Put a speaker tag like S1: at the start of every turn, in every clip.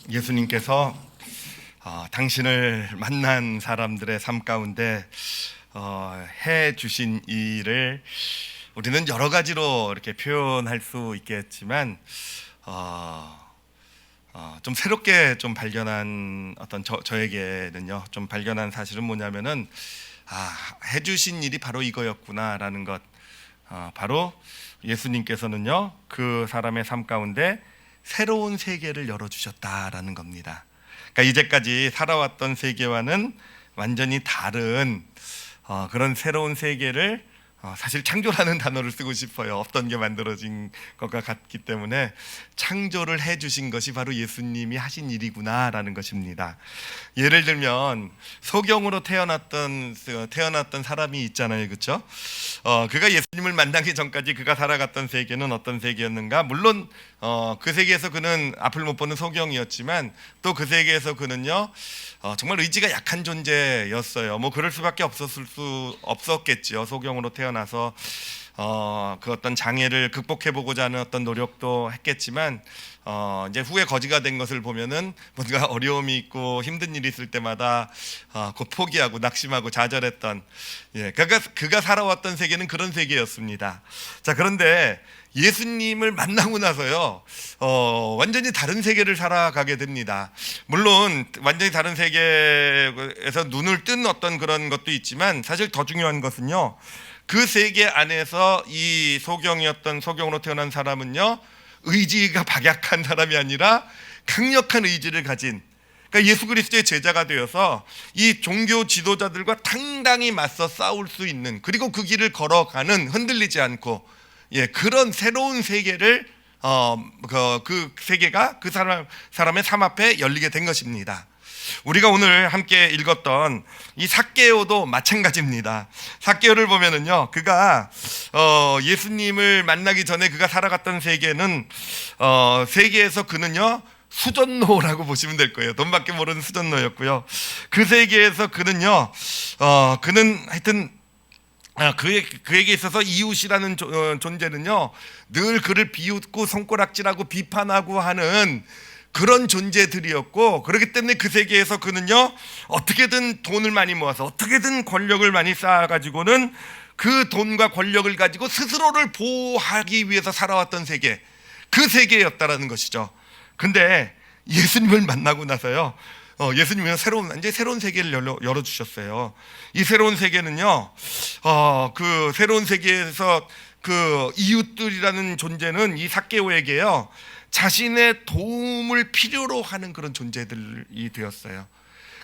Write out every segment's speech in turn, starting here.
S1: 예수님께서 당신을 만난 사람들의 삶 가운데 해 주신 일을 우리는 여러 가지로 이렇게 표현할 수 있겠지만 좀 새롭게 좀 발견한 저에게는요, 좀 발견한 사실은 뭐냐면은 해주신 일이 바로 이거였구나라는 것. 바로 예수님께서는요, 그 사람의 삶 가운데 새로운 세계를 열어주셨다라는 겁니다. 그러니까 이제까지 살아왔던 세계와는 완전히 다른 그런 새로운 세계를 사실 창조라는 단어를 쓰고 싶어요. 없던 게 만들어진 것과 같기 때문에 창조를 해주신 것이 바로 예수님이 하신 일이구나라는 것입니다. 예를 들면 소경으로 태어났던 사람이 있잖아요, 그렇죠? 그가 예수님을 만나기 전까지 그가 살아갔던 세계는 어떤 세계였는가? 물론 그 세계에서 그는 앞을 못 보는 소경이었지만 또 그 세계에서 그는요, 정말 의지가 약한 존재였어요. 뭐 그럴 수밖에 없었겠죠. 소경으로 태어나서 그 어떤 장애를 극복해보고자 하는 어떤 노력도 했겠지만 이제 후에 거지가 된 것을 보면은 뭔가 어려움이 있고 힘든 일이 있을 때마다 곧 포기하고 낙심하고 좌절했던, 그가 살아왔던 세계는 그런 세계였습니다. 자, 그런데 예수님을 만나고 나서요, 완전히 다른 세계를 살아가게 됩니다. 물론 완전히 다른 세계에서 눈을 뜬 어떤 그런 것도 있지만 사실 더 중요한 것은요, 그 세계 안에서 이 소경으로 태어난 사람은요, 의지가 박약한 사람이 아니라 강력한 의지를 가진, 그러니까 예수 그리스도의 제자가 되어서 이 종교 지도자들과 당당히 맞서 싸울 수 있는, 그리고 그 길을 걸어가는, 흔들리지 않고 그런 새로운 세계를 그 세계가 그 사람의 삶 앞에 열리게 된 것입니다. 우리가 오늘 함께 읽었던 이 삭개오도 마찬가지입니다. 삭개오를 보면은요, 그가 예수님을 만나기 전에 그가 살아갔던 세계는 세계에서 그는요 수전노라고 보시면 될 거예요. 돈밖에 모르는 수전노였고요. 그 세계에서 그는요, 그는 하여튼 그에게 있어서 이웃이라는 존재는요, 늘 그를 비웃고 손가락질하고 비판하고 하는 그런 존재들이었고, 그렇기 때문에 그 세계에서 그는요, 어떻게든 돈을 많이 모아서 어떻게든 권력을 많이 쌓아가지고는 그 돈과 권력을 가지고 스스로를 보호하기 위해서 살아왔던 세계, 그 세계였다라는 것이죠. 근데 예수님을 만나고 나서요, 예수님이 완전히 새로운 세계를 열어주셨어요. 이 새로운 세계는요, 그 새로운 세계에서 그 이웃들이라는 존재는 이 삭개오에게요, 자신의 도움을 필요로 하는 그런 존재들이 되었어요.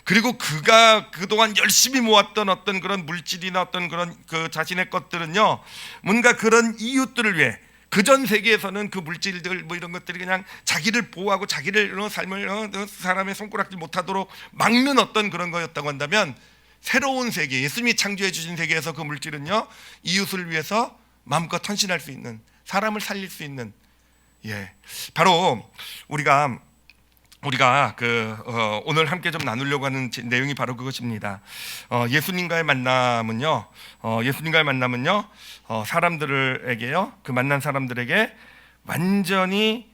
S1: 그리고 그가 그동안 열심히 모았던 어떤 그런 물질이나 어떤 그런 그 자신의 것들은요, 뭔가 그런 이웃들을 위해, 그전 세계에서는 그 물질들 뭐 이런 것들이 그냥 자기를 보호하고 자기를 삶을 사람의 손가락질 못하도록 막는 어떤 그런 거였다고 한다면, 새로운 세계, 예수님이 창조해 주신 세계에서 그 물질은요, 이웃을 위해서 마음껏 헌신할 수 있는, 사람을 살릴 수 있는, 바로 우리가 오늘 함께 좀 나누려고 하는 내용이 바로 그것입니다. 예수님과의 만남은요, 사람들에게요, 그 만난 사람들에게 완전히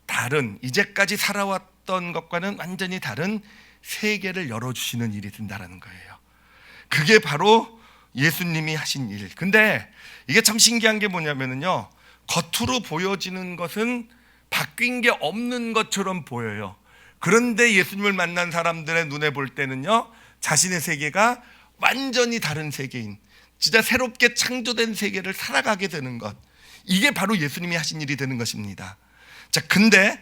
S1: 다른, 이제까지 살아왔던 것과는 완전히 다른 세계를 열어주시는 일이 된다는 거예요. 그게 바로 예수님이 하신 일. 근데 이게 참 신기한 게 뭐냐면요, 겉으로 보여지는 것은 바뀐 게 없는 것처럼 보여요. 그런데 예수님을 만난 사람들의 눈에 볼 때는요, 자신의 세계가 완전히 다른 세계인, 진짜 새롭게 창조된 세계를 살아가게 되는 것, 이게 바로 예수님이 하신 일이 되는 것입니다. 자, 근데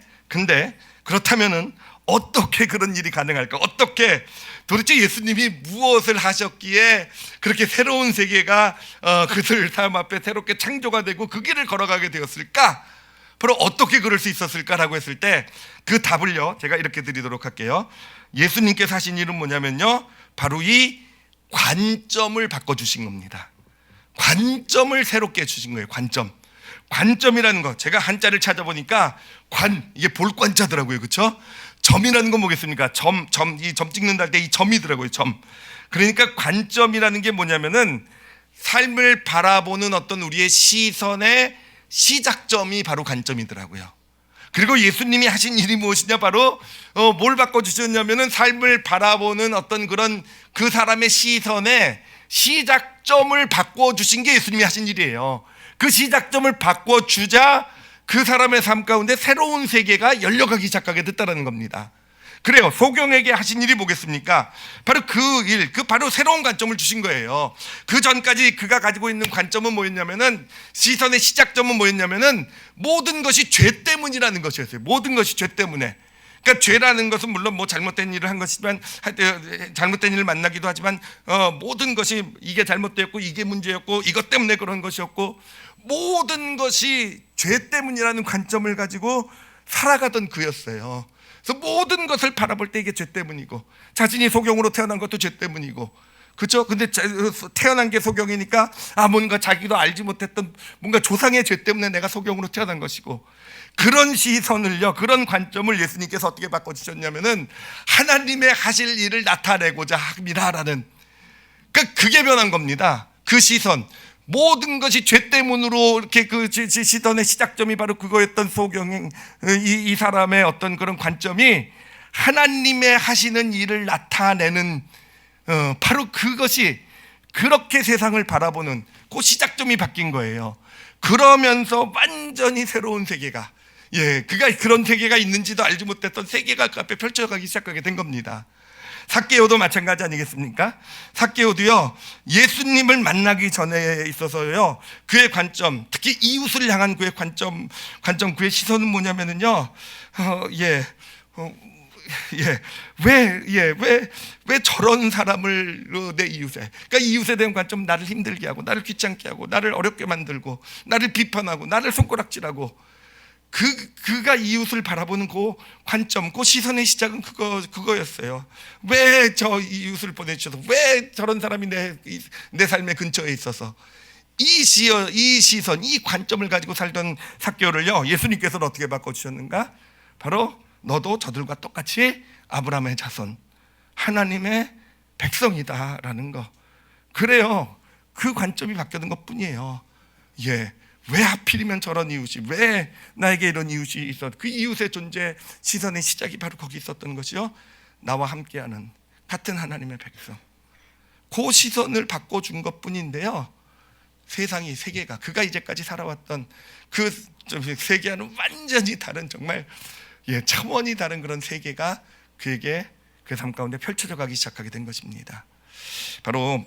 S1: 그렇다면은 어떻게 그런 일이 가능할까? 도대체 예수님이 무엇을 하셨기에 그렇게 새로운 세계가 그들 삶 앞에 새롭게 창조가 되고 그 길을 걸어가게 되었을까? 바로 어떻게 그럴 수 있었을까라고 했을 때 그 답을요, 제가 이렇게 드리도록 할게요. 예수님께서 하신 일은 뭐냐면요, 바로 이 관점을 바꿔주신 겁니다. 관점을 새롭게 해주신 거예요. 관점이라는 거, 제가 한자를 찾아보니까 이게 볼관자더라고요. 그렇죠? 점이라는 건 뭐겠습니까? 점 찍는다 할 때 이 점이더라고요. 점. 그러니까 관점이라는 게 뭐냐면은 삶을 바라보는 어떤 우리의 시선의 시작점이 바로 관점이더라고요. 그리고 예수님이 하신 일이 무엇이냐? 바로 뭘 바꿔주셨냐면은 삶을 바라보는 어떤 그런 그 사람의 시선의 시작점을 바꿔주신 게 예수님이 하신 일이에요. 그 시작점을 바꿔주자 그 사람의 삶 가운데 새로운 세계가 열려가기 시작하게 됐다는 겁니다. 그래요. 소경에게 하신 일이 뭐겠습니까? 바로 그 일, 바로 새로운 관점을 주신 거예요. 그 전까지 그가 가지고 있는 관점은 뭐였냐면은, 시선의 시작점은 뭐였냐면은 모든 것이 죄 때문이라는 것이었어요. 모든 것이 죄 때문에. 그러니까 죄라는 것은 물론 뭐 잘못된 일을 한 것이지만, 잘못된 일을 만나기도 하지만 모든 것이 이게 잘못되었고 이게 문제였고 이것 때문에 그런 것이었고, 모든 것이 죄 때문이라는 관점을 가지고 살아가던 그였어요. 그래서 모든 것을 바라볼 때 이게 죄 때문이고, 자신이 소경으로 태어난 것도 죄 때문이고, 그렇죠? 근데 태어난 게 소경이니까 뭔가 자기도 알지 못했던 뭔가 조상의 죄 때문에 내가 소경으로 태어난 것이고, 그런 시선을요, 그런 관점을 예수님께서 어떻게 바꿔주셨냐면은 하나님의 하실 일을 나타내고자 합니다라는, 그러니까 그게 변한 겁니다. 그 시선, 모든 것이 죄 때문으로 이렇게 그 시선의 시작점이 바로 그거였던 소경의 이 사람의 어떤 그런 관점이 하나님의 하시는 일을 나타내는, 바로 그것이 그렇게 세상을 바라보는 그 시작점이 바뀐 거예요. 그러면서 완전히 새로운 세계가, 그가 그런 세계가 있는지도 알지 못했던 세계가 그 앞에 펼쳐가기 시작하게 된 겁니다. 삭개오도 마찬가지 아니겠습니까? 삭개오도요, 예수님을 만나기 전에 있어서요, 그의 관점, 특히 이웃을 향한 그의 관점, 그의 시선은 뭐냐면은요, 왜 저런 사람을 내 이웃에, 그러니까 이웃에 대한 관점, 나를 힘들게 하고, 나를 귀찮게 하고, 나를 어렵게 만들고, 나를 비판하고, 나를 손가락질하고, 그가 이웃을 바라보는 그 관점, 그 시선의 시작은 그거였어요. 왜 저 이웃을 보내주셔서, 왜 저런 사람이 내 삶의 근처에 있어서, 이 시선, 이 관점을 가지고 살던 삭개오를요, 예수님께서는 어떻게 바꿔주셨는가? 바로 너도 저들과 똑같이 아브라함의 자손, 하나님의 백성이다라는 거. 그래요. 그 관점이 바뀌는 것 뿐이에요. 왜 하필이면 저런 이웃이, 왜 나에게 이런 이웃이 있어? 그 이웃의 존재, 시선의 시작이 바로 거기 있었던 것이요, 나와 함께하는 같은 하나님의 백성. 그 시선을 바꿔준 것 뿐인데요, 세상이, 세계가, 그가 이제까지 살아왔던 그 세계와는 완전히 다른, 정말 차원이 다른 그런 세계가 그에게 그 삶 가운데 펼쳐져 가기 시작하게 된 것입니다. 바로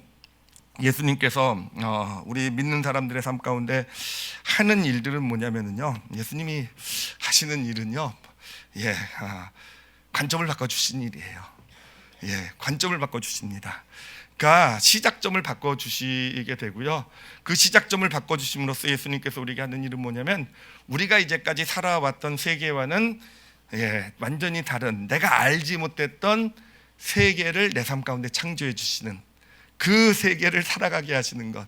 S1: 예수님께서 우리 믿는 사람들의 삶 가운데 하는 일들은 뭐냐면은요, 예수님이 하시는 일은요, 관점을 바꿔주신 일이에요. 관점을 바꿔주십니다. 그러니까 시작점을 바꿔주시게 되고요, 그 시작점을 바꿔주심으로써 예수님께서 우리에게 하는 일은 뭐냐면, 우리가 이제까지 살아왔던 세계와는 완전히 다른, 내가 알지 못했던 세계를 내 삶 가운데 창조해 주시는, 그 세계를 살아가게 하시는 것,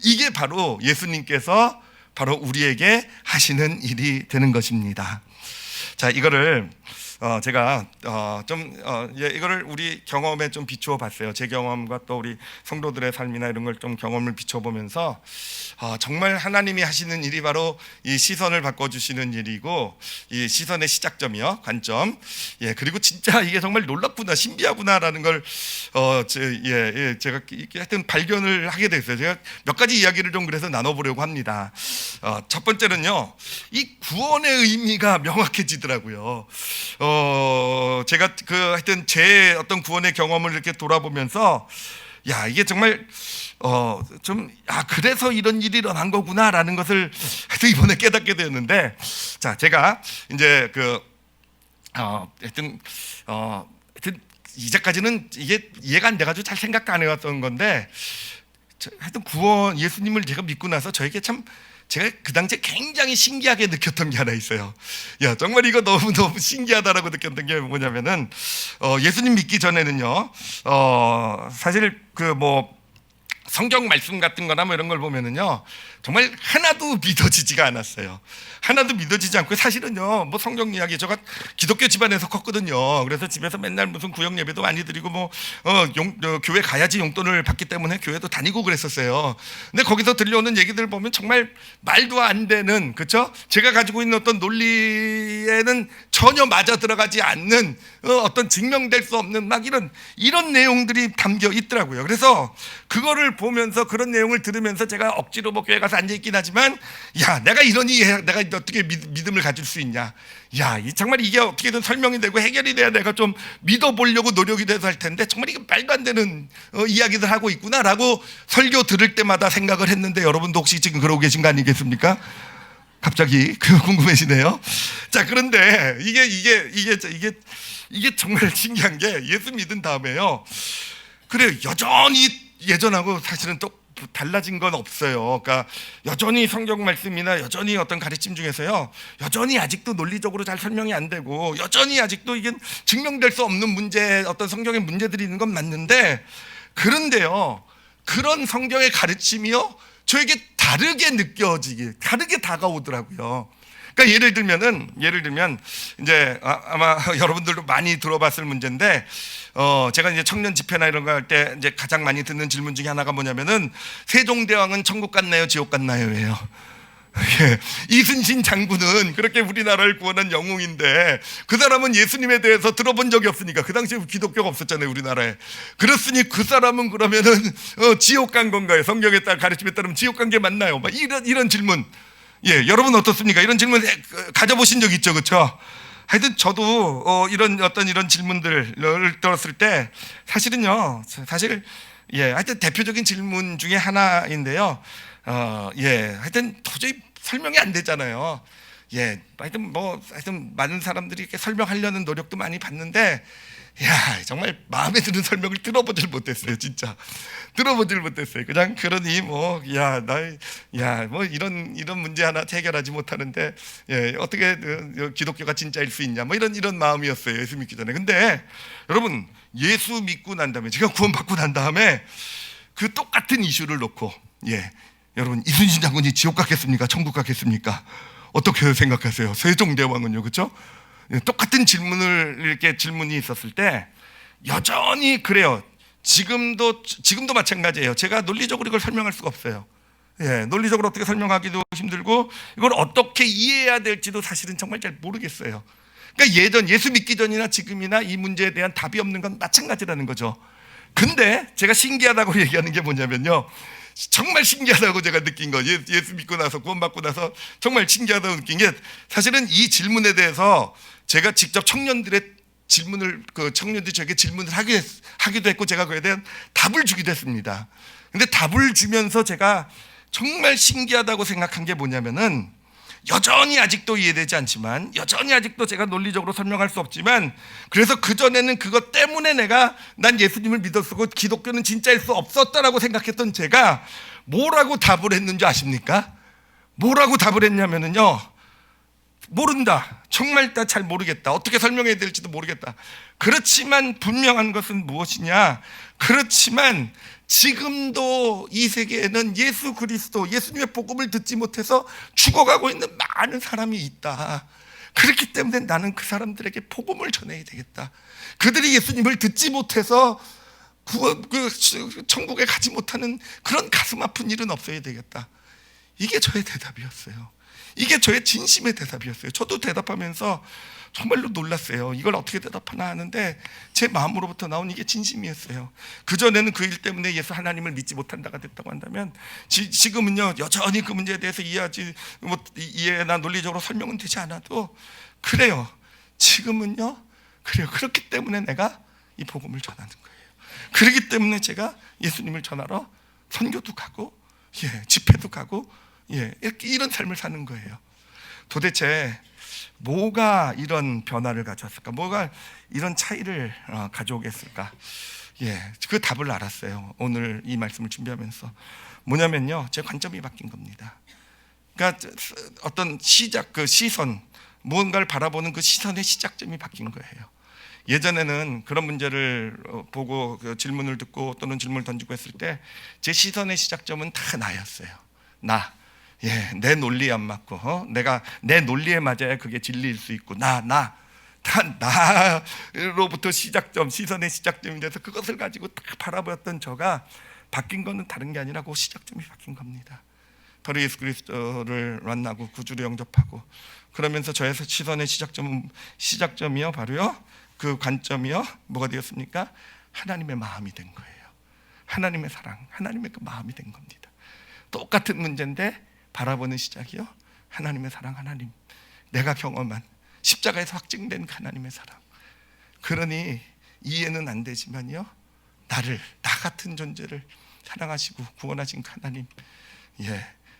S1: 이게 바로 예수님께서 바로 우리에게 하시는 일이 되는 것입니다. 자, 이거를 제가 이거를 우리 경험에 좀 비추어 봤어요. 제 경험과 또 우리 성도들의 삶이나 이런 걸 좀 경험을 비춰보면서 정말 하나님이 하시는 일이 바로 이 시선을 바꿔주시는 일이고, 이 시선의 시작점이요, 관점. 그리고 진짜 이게 정말 놀랍구나, 신비하구나라는 걸 제가 하여튼 발견을 하게 됐어요. 제가 몇 가지 이야기를 좀 그래서 나눠보려고 합니다. 첫 번째는요, 이 구원의 의미가 명확해지더라고요. 제가 하여튼 제 어떤 구원의 경험을 이렇게 돌아보면서, 이게 정말 그래서 이런 일이 일어난 거구나라는 것을 하여튼 이번에 깨닫게 되었는데, 자, 제가 이제 하여튼 이제까지는 이게 이해가 안 돼가지고 잘 생각 안 해왔던 건데, 하여튼 구원, 예수님을 제가 믿고 나서 저에게 참, 제가 그 당시에 굉장히 신기하게 느꼈던 게 하나 있어요. 정말 이거 너무 신기하다라고 느꼈던 게 뭐냐면은, 예수님 믿기 전에는요, 사실 성경 말씀 같은 거나 뭐 이런 걸 보면은요, 정말 하나도 믿어지지가 않았어요. 하나도 믿어지지 않고, 사실은요, 뭐 성경 이야기, 제가 기독교 집안에서 컸거든요. 그래서 집에서 맨날 무슨 구역 예배도 많이 드리고, 교회 가야지 용돈을 받기 때문에 교회도 다니고 그랬었어요. 근데 거기서 들려오는 얘기들 보면 정말 말도 안 되는, 그렇죠? 제가 가지고 있는 어떤 논리에는 전혀 맞아 들어가지 않는, 어떤 증명될 수 없는 막 이런 내용들이 담겨 있더라고요. 그래서 그거를 보면서, 그런 내용을 들으면서 제가 억지로 뭐 교회 가서 앉아 있긴 하지만, 야, 내가 내가 어떻게 믿음을 가질 수 있냐? 야, 정말 이게 어떻게든 설명이 되고 해결이 돼야 내가 좀 믿어보려고 노력이 돼서 할 텐데, 정말 이게 말도 안 되는 이야기들 하고 있구나라고 설교 들을 때마다 생각을 했는데, 여러분도 혹시 지금 그러고 계신 거 아니겠습니까? 갑자기 궁금해지네요. 자, 그런데 이게 정말 신기한 게, 예수 믿은 다음에요, 그래요, 여전히 예전하고 사실은 또 달라진 건 없어요. 그러니까 여전히 성경 말씀이나 여전히 어떤 가르침 중에서요, 여전히 아직도 논리적으로 잘 설명이 안 되고, 여전히 아직도 이게 증명될 수 없는 문제, 어떤 성경의 문제들이 있는 건 맞는데, 그런데요, 그런 성경의 가르침이요, 저에게 다르게 느껴지기, 다르게 다가오더라고요. 그러니까 예를 들면 이제 아마 여러분들도 많이 들어봤을 문제인데, 제가 이제 청년 집회나 이런 거 할 때 이제 가장 많이 듣는 질문 중에 하나가 뭐냐면은, 세종대왕은 천국 갔나요, 지옥 갔나요?예요. 예, 이순신 장군은 그렇게 우리나라를 구원한 영웅인데, 그 사람은 예수님에 대해서 들어본 적이 없으니까, 그 당시에 기독교가 없었잖아요, 우리나라에. 그렇으니 그 사람은 그러면은 지옥 간 건가요? 성경에 따라, 가르침에 따르면 지옥 간 게 맞나요? 막 이런 질문. 예, 여러분 어떻습니까? 이런 질문 가져보신 적 있죠, 그렇죠? 하여튼 저도 이런 질문들을 들었을 때, 사실은요, 하여튼 대표적인 질문 중에 하나인데요. 하여튼 도저히 설명이 안 되잖아요. 하여튼 많은 사람들이 이렇게 설명하려는 노력도 많이 봤는데, 정말 마음에 드는 설명을 들어보질 못했어요, 진짜. 들어보질 못했어요. 그냥 그러니 이런 문제 하나 해결하지 못하는데, 어떻게 기독교가 진짜일 수 있냐, 뭐 이런 마음이었어요, 예수 믿기 전에. 근데 여러분, 예수 믿고 난 다음에, 제가 구원받고 난 다음에 그 똑같은 이슈를 놓고, 여러분, 이순신 장군이 지옥 갔겠습니까? 천국 갔겠습니까? 어떻게 생각하세요? 세종대왕은요, 그렇죠? 똑같은 질문이 있었을 때, 여전히 그래요. 지금도 마찬가지예요. 제가 논리적으로 이걸 설명할 수가 없어요. 논리적으로 어떻게 설명하기도 힘들고, 이걸 어떻게 이해해야 될지도 사실은 정말 잘 모르겠어요. 그러니까 예수 믿기 전이나 지금이나 이 문제에 대한 답이 없는 건 마찬가지라는 거죠. 근데 제가 신기하다고 얘기하는 게 뭐냐면요, 정말 신기하다고 제가 느낀 거, 예수 믿고 나서, 구원받고 나서 정말 신기하다고 느낀 게, 사실은 이 질문에 대해서 제가 직접 청년들이 저에게 질문을 하기도 했고, 제가 그에 대한 답을 주기도 했습니다. 근데 답을 주면서 제가 정말 신기하다고 생각한 게 뭐냐면은, 여전히 아직도 이해되지 않지만, 여전히 아직도 제가 논리적으로 설명할 수 없지만, 그래서 그전에는 그것 때문에 난 예수님을 믿었고 기독교는 진짜일 수 없었다라고 생각했던 제가 뭐라고 답을 했는지 아십니까? 뭐라고 답을 했냐면요, 모른다. 정말 다 잘 모르겠다. 어떻게 설명해야 될지도 모르겠다. 그렇지만 분명한 것은 무엇이냐? 그렇지만 지금도 이 세계에는 예수 그리스도, 예수님의 복음을 듣지 못해서 죽어가고 있는 많은 사람이 있다. 그렇기 때문에 나는 그 사람들에게 복음을 전해야 되겠다. 그들이 예수님을 듣지 못해서 천국에 가지 못하는 그런 가슴 아픈 일은 없어야 되겠다. 이게 저의 대답이었어요. 이게 저의 진심의 대답이었어요. 저도 대답하면서 정말로 놀랐어요. 이걸 어떻게 대답하나 하는데, 제 마음으로부터 나온 이게 진심이었어요. 그전에는 그 일 때문에 예수 하나님을 믿지 못한다가 됐다고 한다면, 지금은요, 여전히 그 문제에 대해서 이해나 논리적으로 설명은 되지 않아도, 그래요, 지금은요, 그래요, 그렇기 때문에 내가 이 복음을 전하는 거예요. 그렇기 때문에 제가 예수님을 전하러 선교도 가고, 집회도 가고, 이런 삶을 사는 거예요. 도대체 뭐가 이런 변화를 가져왔을까? 뭐가 이런 차이를 가져오겠을까? 그 답을 알았어요. 오늘 이 말씀을 준비하면서. 뭐냐면요, 제 관점이 바뀐 겁니다. 그러니까 어떤 시선, 무언가를 바라보는 그 시선의 시작점이 바뀐 거예요. 예전에는 그런 문제를 보고 그 질문을 듣고 또는 질문을 던지고 했을 때 제 시선의 시작점은 다 나였어요. 나. 예, 내 논리에 안 맞고 내가 내 논리에 맞아야 그게 진리일 수 있고 다 나로부터 시선의 시작점이 돼서 그것을 가지고 딱 바라보았던 저가 바뀐 거는 다른 게 아니라 그 시작점이 바뀐 겁니다. 바로 예수 그리스도를 만나고 구주로 영접하고 그러면서 저의 시선의 시작점이요 바로요 그 관점이요 뭐가 되었습니까? 하나님의 마음이 된 거예요. 하나님의 사랑, 하나님의 그 마음이 된 겁니다. 똑같은 문제인데 바라보는 시작이요 하나님의 사랑, 하나님, 내가 경험한 십자가에서 확증된 하나님의 사랑. 그러니 이해는 안 되지만요 나 같은 존재를 사랑하시고 구원하신 하나님,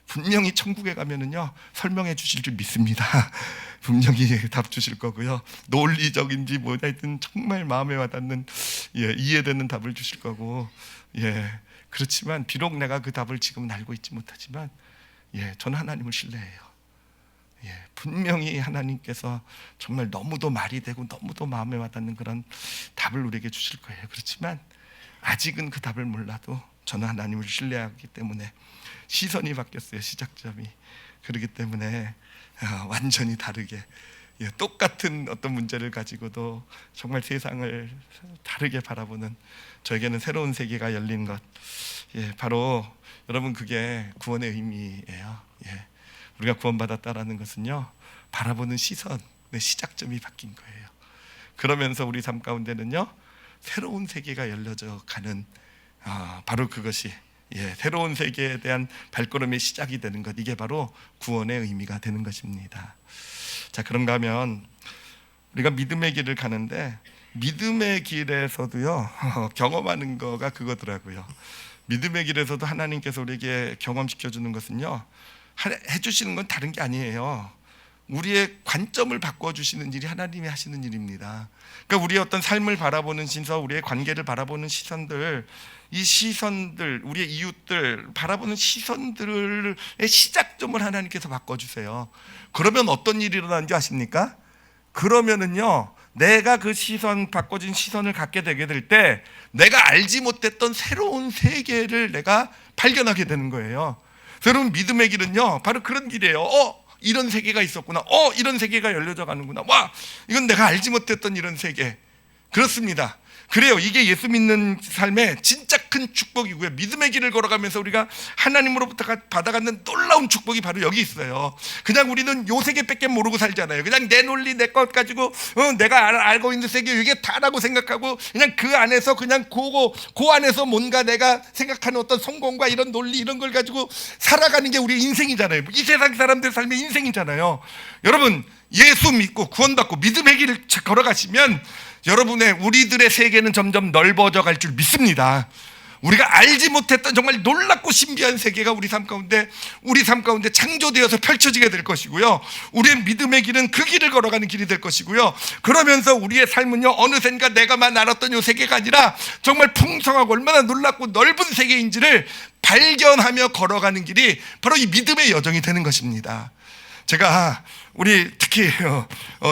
S1: 분명히 천국에 가면은요 설명해 주실 줄 믿습니다. 분명히 답 주실 거고요. 논리적인지 뭐든 정말 마음에 와닿는 이해되는 답을 주실 거고, 그렇지만 비록 내가 그 답을 지금은 알고 있지 못하지만 저는 하나님을 신뢰해요. 분명히 하나님께서 정말 너무도 말이 되고 너무도 마음에 와닿는 그런 답을 우리에게 주실 거예요. 그렇지만 아직은 그 답을 몰라도 저는 하나님을 신뢰하기 때문에 시선이 바뀌었어요. 시작점이. 그렇기 때문에 완전히 다르게 똑같은 어떤 문제를 가지고도 정말 세상을 다르게 바라보는 저에게는 새로운 세계가 열린 것, 바로 여러분 그게 구원의 의미예요. 우리가 구원받았다라는 것은요 바라보는 시선의 시작점이 바뀐 거예요. 그러면서 우리 삶 가운데는요 새로운 세계가 열려져 가는 바로 그것이 새로운 세계에 대한 발걸음의 시작이 되는 것, 이게 바로 구원의 의미가 되는 것입니다. 자, 그런가 하면 우리가 믿음의 길을 가는데 믿음의 길에서도요 경험하는 거가 그거더라고요. 믿음의 길에서도 하나님께서 우리에게 경험시켜주는 것은요 해주시는 건 다른 게 아니에요. 우리의 관점을 바꿔주시는 일이 하나님이 하시는 일입니다. 그러니까 우리의 어떤 삶을 바라보는 시선, 우리의 관계를 바라보는 시선들, 이 시선들, 우리의 이웃들 바라보는 시선들의 시작점을 하나님께서 바꿔주세요. 그러면 어떤 일이 일어나는지 아십니까? 그러면은요 내가 그 바꿔진 시선을 갖게 되게 될 때 내가 알지 못했던 새로운 세계를 내가 발견하게 되는 거예요. 여러분 믿음의 길은요 바로 그런 길이에요. 이런 세계가 있었구나. 이런 세계가 열려져 가는구나. 와, 이건 내가 알지 못했던 이런 세계. 그렇습니다. 그래요. 이게 예수 믿는 삶의 진짜 큰 축복이고요. 믿음의 길을 걸어가면서 우리가 하나님으로부터 받아가는 놀라운 축복이 바로 여기 있어요. 그냥 우리는 요 세계밖에 모르고 살잖아요. 그냥 내 논리, 내 것 가지고 내가 알고 있는 세계 이게 다라고 생각하고 그냥 그 안에서 그냥 그 안에서 뭔가 내가 생각하는 어떤 성공과 이런 논리 이런 걸 가지고 살아가는 게 우리의 인생이잖아요. 이 세상 사람들 삶의 인생이잖아요. 여러분 예수 믿고 구원받고 믿음의 길을 걸어가시면 여러분의 우리들의 세계는 점점 넓어져 갈 줄 믿습니다. 우리가 알지 못했던 정말 놀랍고 신비한 세계가 우리 삶 가운데 창조되어서 펼쳐지게 될 것이고요. 우리의 믿음의 길은 그 길을 걸어가는 길이 될 것이고요. 그러면서 우리의 삶은요 어느샌가 내가만 알았던 이 세계가 아니라 정말 풍성하고 얼마나 놀랍고 넓은 세계인지를 발견하며 걸어가는 길이 바로 이 믿음의 여정이 되는 것입니다. 제가 우리 특히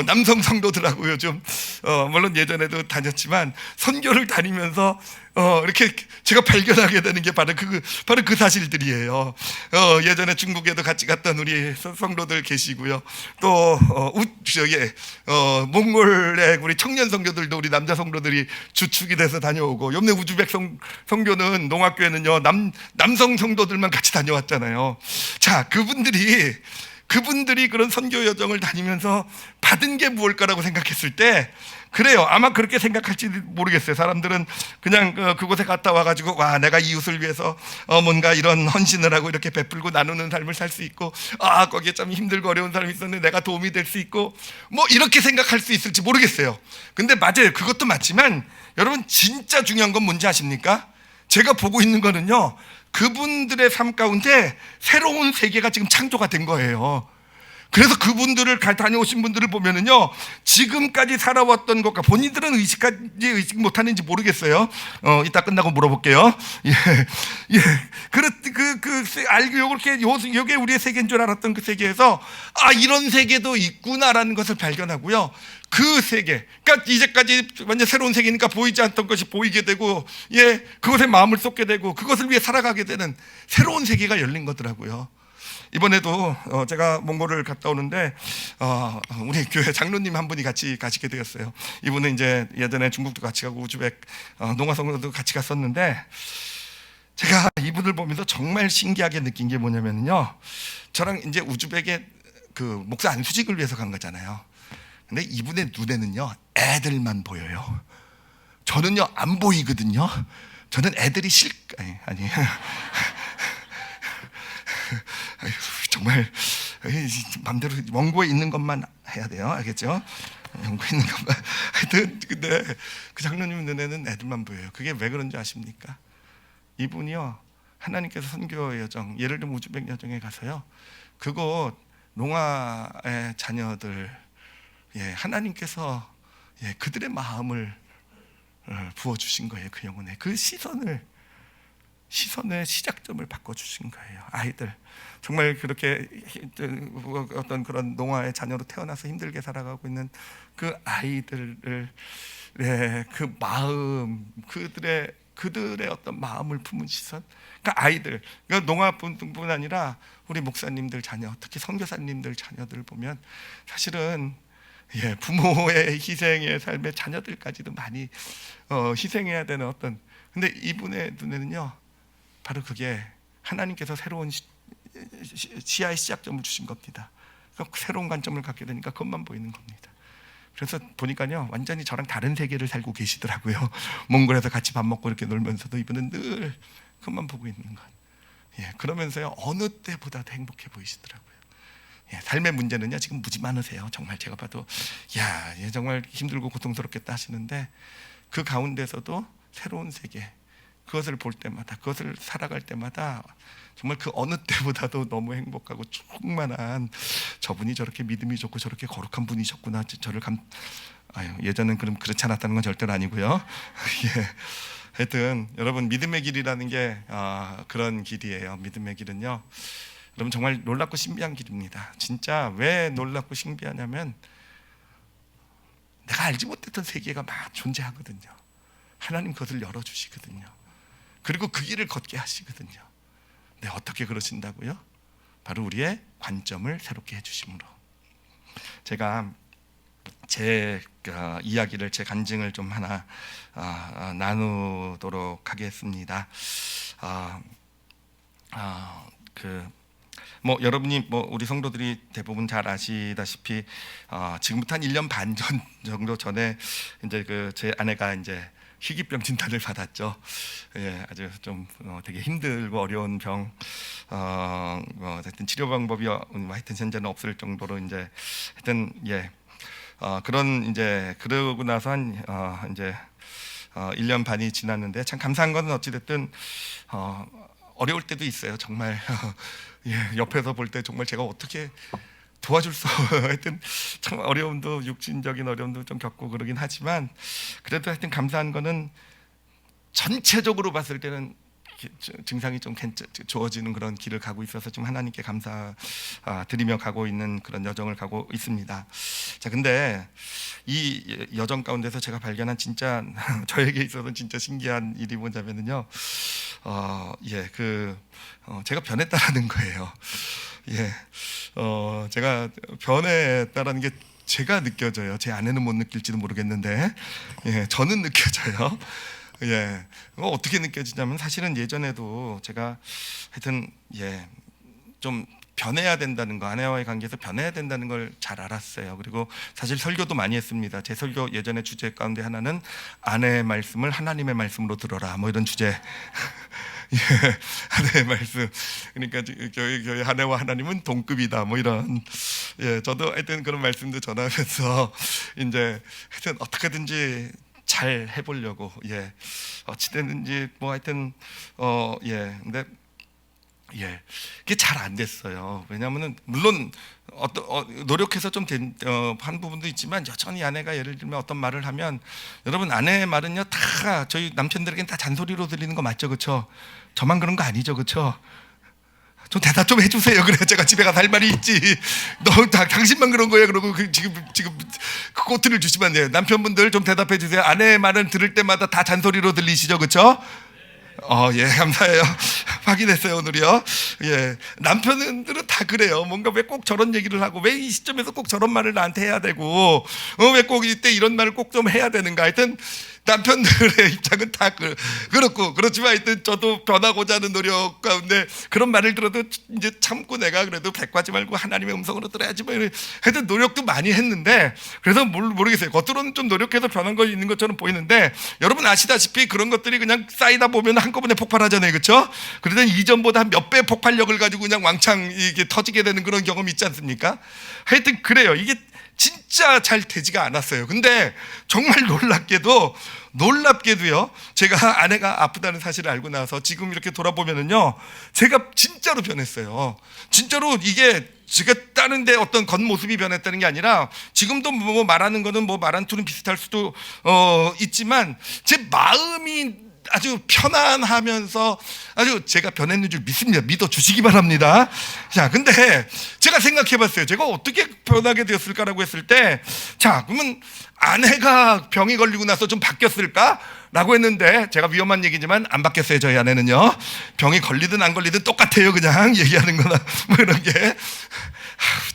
S1: 남성 성도들하고 요즘 물론 예전에도 다녔지만 선교를 다니면서 이렇게 제가 발견하게 되는 게 바로 그 사실들이에요. 예전에 중국에도 같이 갔던 우리 성도들 계시고요. 또 몽골의 우리 청년 성도들도 우리 남자 성도들이 주축이 돼서 다녀오고, 요번에 우즈벡 성교는 농학교에는요 남성 성도들만 같이 다녀왔잖아요. 자, 그분들이 그런 선교 여정을 다니면서 받은 게 무엇일까라고 생각했을 때, 그래요. 아마 그렇게 생각할지 모르겠어요. 사람들은 그냥 그곳에 갔다 와가지고 와, 내가 이웃을 위해서 뭔가 이런 헌신을 하고 이렇게 베풀고 나누는 삶을 살 수 있고, 거기에 참 힘들고 어려운 사람이 있었는데 내가 도움이 될 수 있고, 뭐 이렇게 생각할 수 있을지 모르겠어요. 근데 맞아요. 그것도 맞지만 여러분 진짜 중요한 건 뭔지 아십니까? 제가 보고 있는 거는요, 그분들의 삶 가운데 새로운 세계가 지금 창조가 된 거예요. 그래서 그분들을 다녀오신 분들을 보면은요, 지금까지 살아왔던 것과 본인들은 의식 못하는지 모르겠어요. 이따 끝나고 물어볼게요. 이렇게 요게 우리의 세계인 줄 알았던 그 세계에서 이런 세계도 있구나라는 것을 발견하고요. 그 세계, 그러니까 이제까지 완전 새로운 세계니까 보이지 않던 것이 보이게 되고, 예, 그것에 마음을 쏟게 되고 그것을 위해 살아가게 되는 새로운 세계가 열린 거더라고요. 이번에도 제가 몽골을 갔다 오는데 우리 교회 장로님 한 분이 같이 가시게 되었어요. 이분은 이제 예전에 중국도 같이 가고 우즈벡 농화성도 같이 갔었는데, 제가 이분을 보면서 정말 신기하게 느낀 게 뭐냐면요, 저랑 이제 우즈벡에 그 목사 안수직을 위해서 간 거잖아요. 근데 이분의 눈에는요 애들만 보여요. 저는요 안 보이거든요. 저는 애들이 아니 정말 마음대로 원고에 있는 것만 해야 돼요. 알겠죠? 원고에 있는 것만. 하여튼 근데 그 장로님 눈에는 애들만 보여요. 그게 왜 그런지 아십니까? 이분이요, 하나님께서 선교 여정, 예를 들면 우즈벡 여정에 가서요, 그곳 농아의 자녀들, 예, 하나님께서 예, 그들의 마음을 부어주신 거예요. 그 영혼에 그 시선의 시작점을 바꿔주신 거예요. 아이들 정말 그렇게 어떤 그런 농아의 자녀로 태어나서 힘들게 살아가고 있는 그 아이들을, 예, 그 마음, 그들의 어떤 마음을 품은 시선, 그러니까 아이들, 그러니까 농아뿐 아니라 우리 목사님들 자녀, 특히 선교사님들 자녀들 보면 사실은 예, 부모의 희생의 삶에 자녀들까지도 많이 희생해야 되는 어떤, 근데 이분의 눈에는요 바로 그게 하나님께서 새로운 시야의 시작점을 주신 겁니다. 그러니까 새로운 관점을 갖게 되니까 그것만 보이는 겁니다. 그래서 보니까요 완전히 저랑 다른 세계를 살고 계시더라고요. 몽골에서 같이 밥 먹고 이렇게 놀면서도 이분은 늘 그것만 보고 있는 것. 예, 그러면서요 어느 때보다도 행복해 보이시더라고요. 예, 삶의 문제는요 지금 무지 많으세요. 정말 제가 봐도 야, 예, 정말 힘들고 고통스럽겠다 하시는데, 그 가운데서도 새로운 세계, 그것을 볼 때마다, 그것을 살아갈 때마다 정말 그 어느 때보다도 너무 행복하고 충만한, 저분이 저렇게 믿음이 좋고 저렇게 거룩한 분이셨구나, 저를 예전엔 그렇지 않았다는 건 절대로 아니고요. 예, 하여튼 여러분, 믿음의 길이라는 게 그런 길이에요. 믿음의 길은요 여러분 정말 놀랍고 신비한 길입니다. 진짜 왜 놀랍고 신비하냐면 내가 알지 못했던 세계가 막 존재하거든요. 하나님 그것을 열어주시거든요. 그리고 그 길을 걷게 하시거든요. 네, 어떻게 그러신다고요? 바로 우리의 관점을 새롭게 해주심으로. 제가 제 이야기를, 제 간증을 좀 하나 나누도록 하겠습니다. 여러분이 우리 성도들이 대부분 잘 아시다시피 지금부터 한 1년 반 정도 전에 이제 제 아내가 이제 희귀병 진단을 받았죠. 예, 아주 좀 되게 힘들고 어려운 병. 하여튼 치료 방법이 하여튼 현재는 없을 정도로 이제 하여튼 예, 그런 이제 그러고 나서 한 이제 1년 반이 지났는데, 참 감사한 건 어찌 됐든 어려울 때도 있어요. 정말 예, 옆에서 볼 때 정말 제가 어떻게 도와줄 수 하여튼 참 어려움도, 육신적인 어려움도 좀 겪고 그러긴 하지만, 그래도 하여튼 감사한 거는 전체적으로 봤을 때는 증상이 좀 좋아지는 그런 길을 가고 있어서 좀 하나님께 감사 드리며 가고 있는 그런 여정을 가고 있습니다. 자, 근데 이 여정 가운데서 제가 발견한 진짜 저에게 있어서 진짜 신기한 일이 뭐냐면요, 제가 변했다라는 거예요. 예, 제가 변했다라는 게 제가 느껴져요. 제 아내는 못 느낄지도 모르겠는데, 예, 저는 느껴져요. 예, 어떻게 느껴지냐면, 사실은 예전에도 제가 하여튼 예, 좀 변해야 된다는 거, 아내와의 관계에서 변해야 된다는 걸 잘 알았어요. 그리고 사실 설교도 많이 했습니다. 제 설교 예전에 주제 가운데 하나는 아내의 말씀을 하나님의 말씀으로 들어라, 이런 주제. 예, 하나님의 말씀. 그러니까 교회 아내와 하나님은 동급이다, 이런. 예, 저도 하여튼 그런 말씀도 전하면서 이제 하여튼 어떻게든지 잘 해보려고, 예, 어찌됐는지 하여튼 근데 예, 그게 잘 안 됐어요. 왜냐하면은 물론 노력해서 좀 한 부분도 있지만, 여전히 아내가 예를 들면 어떤 말을 하면, 여러분 아내의 말은요 다 저희 남편들에게는 다 잔소리로 들리는 거 맞죠, 그렇죠? 저만 그런 거 아니죠, 그렇죠? 좀 대답 좀 해주세요. 그래야 제가 집에 가서 할 말이 있지. 너 당신만 그런 거예요. 그러고 지금 그 꼬투리를 주시면 안 돼요. 남편분들 좀 대답해 주세요. 아내의 말을 들을 때마다 다 잔소리로 들리시죠, 그렇죠? 예, 감사해요. 확인했어요, 오늘이요. 예, 남편들은 다 그래요. 뭔가 왜 꼭 저런 얘기를 하고, 왜 이 시점에서 꼭 저런 말을 나한테 해야 되고, 왜 꼭 이때 이런 말을 꼭 좀 해야 되는가. 하여튼, 남편들의 입장은 다 그렇고, 그렇지만 하여튼 저도 변하고자 하는 노력 가운데 그런 말을 들어도 이제 참고 내가 그래도 백과지 말고 하나님의 음성으로 들어야지 뭐 하여튼 노력도 많이 했는데, 그래서 모르겠어요. 겉으로는 좀 노력해서 변한 거 있는 것처럼 보이는데, 여러분 아시다시피 그런 것들이 그냥 쌓이다 보면 한꺼번에 폭발하잖아요, 그렇죠? 그러다 이전보다 한 몇 배 폭발력을 가지고 그냥 왕창 이게 터지게 되는 그런 경험이 있지 않습니까? 하여튼 그래요. 이게 진짜 잘 되지가 않았어요. 근데 정말 놀랍게도요, 제가 아내가 아프다는 사실을 알고 나서 지금 이렇게 돌아보면은요, 제가 진짜로 변했어요. 진짜로 이게 제가 다른데 어떤 겉모습이 변했다는 게 아니라, 지금도 뭐 말하는 거는 뭐 말한 투는 비슷할 수도 있지만, 제 마음이 아주 편안하면서 아주 제가 변했는 줄 믿습니다. 믿어주시기 바랍니다. 자, 근데 제가 생각해 봤어요. 제가 어떻게 변하게 되었을까라고 했을 때, 자, 그러면 아내가 병이 걸리고 나서 좀 바뀌었을까? 라고 했는데, 제가 위험한 얘기지만 안 바뀌었어요. 저희 아내는요, 병이 걸리든 안 걸리든 똑같아요. 그냥 얘기하는 거나 뭐 이런 게.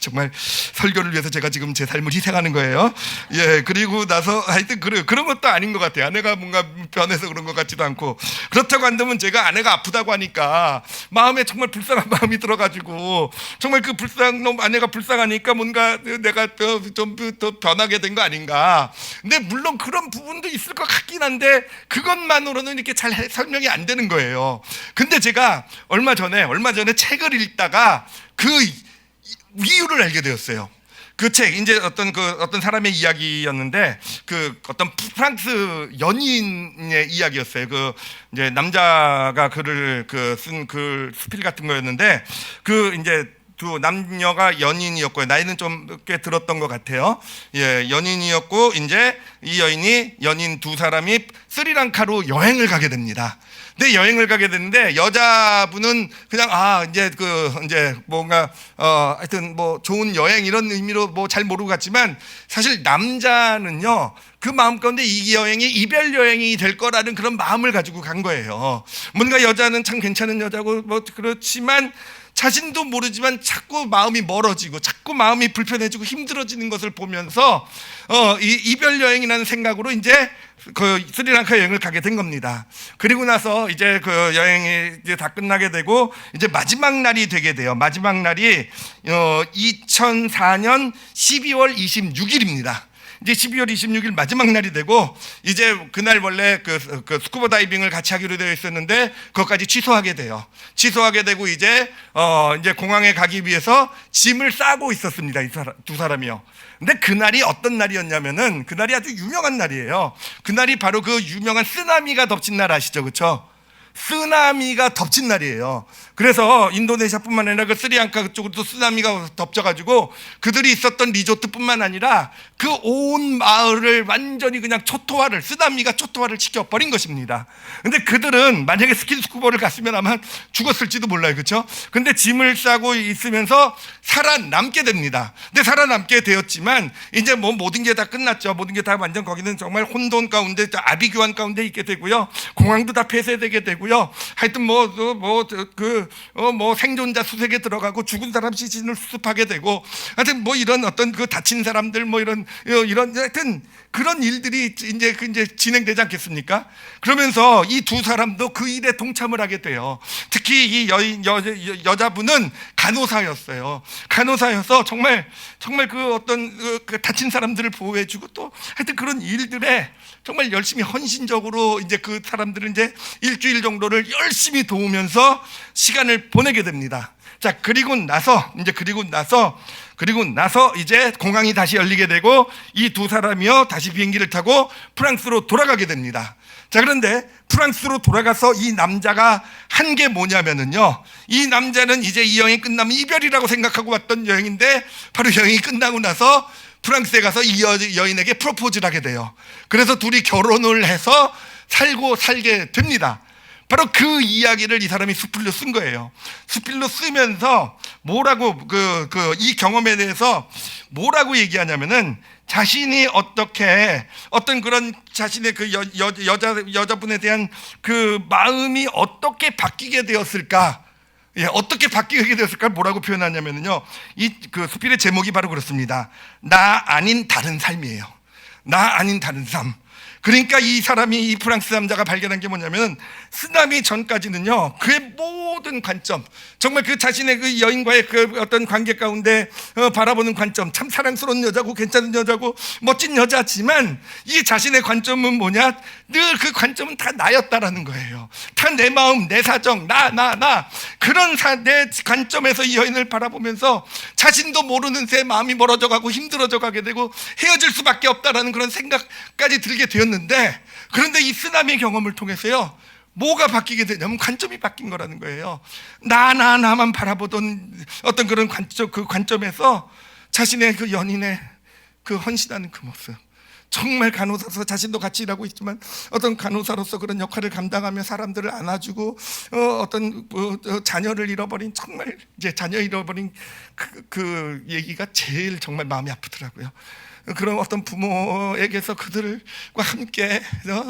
S1: 정말 설교를 위해서 제가 지금 제 삶을 희생하는 거예요. 예, 그리고 나서 하여튼 그런 것도 아닌 것 같아요. 아내가 뭔가 변해서 그런 것 같지도 않고. 그렇다고 한다면 제가 아내가 아프다고 하니까 마음에 정말 불쌍한 마음이 들어가지고, 정말 그 아내가 불쌍하니까 뭔가 내가 좀 더 변하게 된 거 아닌가. 근데 물론 그런 부분도 있을 것 같긴 한데, 그것만으로는 이렇게 잘 설명이 안 되는 거예요. 근데 제가 얼마 전에 책을 읽다가 그 이유를 알게 되었어요. 그 책, 이제 어떤 사람의 이야기였는데, 어떤 프랑스 연인의 이야기였어요. 이제 남자가 글을 쓴 스필 같은 거였는데, 이제 두 남녀가 연인이었고요. 나이는 좀 꽤 들었던 것 같아요. 예, 연인이었고, 이제 이 연인 두 사람이 스리랑카로 여행을 가게 됩니다. 근데 여행을 가게 됐는데, 여자분은 그냥 이제 뭔가 하여튼 뭐 좋은 여행 이런 의미로 뭐 잘 모르고 갔지만, 사실 남자는요, 그 마음 가운데 이 여행이 이별 여행이 될 거라는 그런 마음을 가지고 간 거예요. 뭔가 여자는 참 괜찮은 여자고 뭐 그렇지만, 자신도 모르지만 자꾸 마음이 멀어지고 자꾸 마음이 불편해지고 힘들어지는 것을 보면서 이 이별 여행이라는 생각으로 이제 스리랑카 여행을 가게 된 겁니다. 그리고 나서 이제 여행이 이제 다 끝나게 되고, 이제 마지막 날이 되게 돼요. 마지막 날이 2004년 12월 26일입니다. 이제 12월 26일 마지막 날이 되고, 이제 그날 원래 스쿠버 다이빙을 같이 하기로 되어 있었는데, 그것까지 취소하게 되고, 이제 공항에 가기 위해서 짐을 싸고 있었습니다. 두 사람이요. 근데 그날이 어떤 날이었냐면은, 그날이 아주 유명한 날이에요. 그날이 바로 그 유명한 쓰나미가 덮친 날 아시죠? 그렇죠? 쓰나미가 덮친 날이에요. 그래서 인도네시아뿐만 아니라 그 스리랑카 쪽으로도 쓰나미가 덮쳐가지고, 그들이 있었던 리조트뿐만 아니라 그 온 마을을 완전히 그냥 쓰나미가 초토화를 시켜버린 것입니다. 근데 그들은 만약에 스킨스쿠버를 갔으면 아마 죽었을지도 몰라요. 그렇죠? 근데 짐을 싸고 있으면서 살아남게 됩니다. 근데 살아남게 되었지만, 이제 뭐 모든 게 다 끝났죠. 모든 게 다 완전, 거기는 정말 혼돈 가운데, 아비규환 가운데 있게 되고요. 공항도 다 폐쇄되게 되고요. 하여튼 생존자 수색에 들어가고 죽은 사람 시신을 수습하게 되고, 하여튼 뭐 이런 어떤 다친 사람들 뭐 이런 하여튼 그런 일들이 이제 진행되지 않겠습니까? 그러면서 이 두 사람도 그 일에 동참을 하게 돼요. 특히 이 여자분은 간호사였어요. 간호사여서 정말 다친 사람들을 보호해주고, 또 하여튼 그런 일들에 정말 열심히 헌신적으로 이제 그 사람들을 이제 일주일 정도를 열심히 도우면서 시간을 보내게 됩니다. 자, 그리고 나서 이제 공항이 다시 열리게 되고, 이 두 사람이요 다시 비행기를 타고 프랑스로 돌아가게 됩니다. 자, 그런데 프랑스로 돌아가서 이 남자가 한 게 뭐냐면은요, 이 남자는 이제 이 여행이 끝나면 이별이라고 생각하고 왔던 여행인데, 바로 여행이 끝나고 나서 프랑스에 가서 이 여인에게 프로포즈를 하게 돼요. 그래서 둘이 결혼을 해서 살게 됩니다. 바로 그 이야기를 이 사람이 수필로 쓴 거예요. 수필로 쓰면서 뭐라고 이 경험에 대해서 뭐라고 얘기하냐면은, 자신이 어떻게 어떤 그런 자신의 그 여자분에 대한 그 마음이 어떻게 바뀌게 되었을까, 어떻게 바뀌게 되었을까 뭐라고 표현하냐면요, 이 그 수필의 제목이 바로 그렇습니다. 나 아닌 다른 삶이에요. 나 아닌 다른 삶. 그러니까 이 사람이, 이 프랑스 남자가 발견한 게 뭐냐면, 쓰나미 전까지는요, 그의 모든 관점, 정말 그 자신의 그 여인과의 그 어떤 관계 가운데 바라보는 관점, 참 사랑스러운 여자고 괜찮은 여자고 멋진 여자지만, 이 자신의 관점은 뭐냐? 늘 그 관점은 다 나였다라는 거예요. 다 내 마음, 내 사정, 나 그런 내 관점에서 이 여인을 바라보면서 자신도 모르는 새 마음이 멀어져 가고 힘들어져 가게 되고 헤어질 수밖에 없다라는 그런 생각까지 들게 되었는데, 그런데 이 쓰나미의 경험을 통해서요, 뭐가 바뀌게 되냐면 관점이 바뀐 거라는 거예요. 나만 바라보던 어떤 그런 그 관점에서 자신의 그 연인의 그 헌신하는 그 모습, 정말 간호사로서 자신도 같이 일하고 있지만 어떤 간호사로서 그런 역할을 감당하며 사람들을 안아주고 어떤 자녀를 잃어버린, 정말 이제 자녀 잃어버린 그 얘기가 제일 정말 마음이 아프더라고요. 그런 어떤 부모에게서 그들과 함께